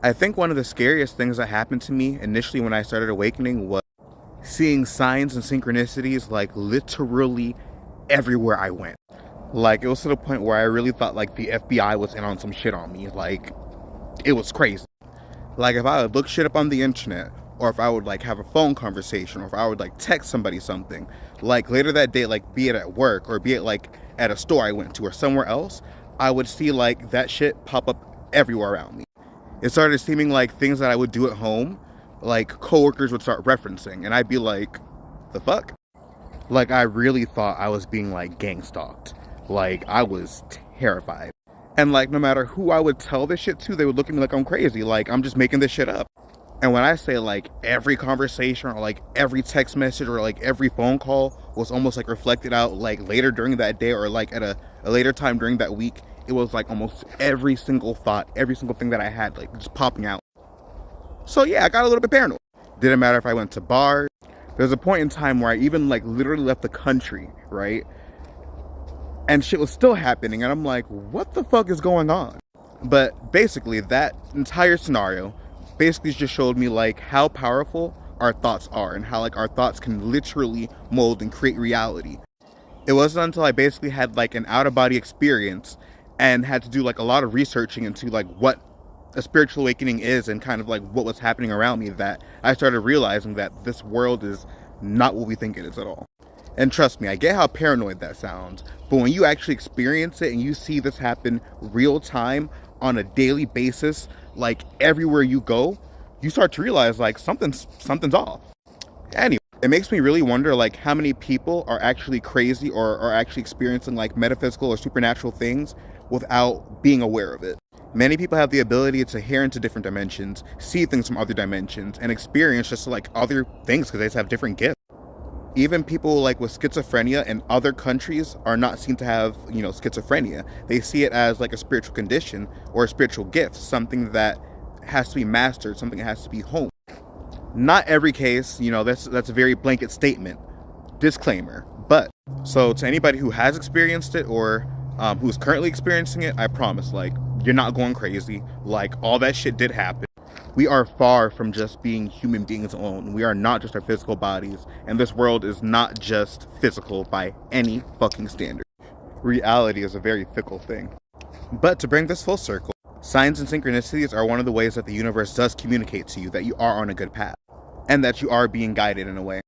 I think one of the scariest things that happened to me initially when I started awakening was seeing signs and synchronicities like literally everywhere I went. Like, it was to the point where I really thought like the FBI was in on some shit on me. Like, it was crazy. Like, if I would look shit up on the internet, or if I would like have a phone conversation, or if I would like text somebody something, like later that day, like be it at work or be it like at a store I went to or somewhere else, I would see like that shit pop up everywhere around me. It started seeming like things that I would do at home, like coworkers would start referencing, and I'd be like, the fuck? Like, I really thought I was being like gang stalked. Like, I was terrified. And like, no matter who I would tell this shit to, they would look at me like I'm crazy. Like, I'm just making this shit up. And when I say like every conversation or like every text message or like every phone call was almost like reflected out like later during that day or like at a later time during that week, it was like almost every single thought, every single thing that I had like just popping out. So yeah, I got a little bit paranoid. Didn't matter if I went to bars. There's a point in time where I even like literally left the country, right? And shit was still happening, and I'm like, what the fuck is going on? But basically, that entire scenario basically just showed me like how powerful our thoughts are and how like our thoughts can literally mold and create reality. It wasn't until I basically had like an out of body experience and had to do like a lot of researching into like what a spiritual awakening is and kind of like what was happening around me that I started realizing that this world is not what we think it is at all. And trust me, I get how paranoid that sounds, but when you actually experience it and you see this happen real time on a daily basis, like everywhere you go, you start to realize like something's off. Anyway, it makes me really wonder like how many people are actually crazy or are actually experiencing like metaphysical or supernatural things without being aware of it. Many people have the ability to hear into different dimensions, see things from other dimensions, and experience just like other things because they just have different gifts. Even people like with schizophrenia in other countries are not seen to have, schizophrenia. They see it as like a spiritual condition or a spiritual gift, something that has to be mastered, something that has to be honed. Not every case, that's a very blanket statement. Disclaimer. But so to anybody who has experienced it or who's currently experiencing it, I promise, like, you're not going crazy. Like, all that shit did happen. We are far from just being human beings alone. We are not just our physical bodies, and this world is not just physical by any fucking standard. Reality is a very fickle thing. But to bring this full circle, signs and synchronicities are one of the ways that the universe does communicate to you that you are on a good path, and that you are being guided in a way.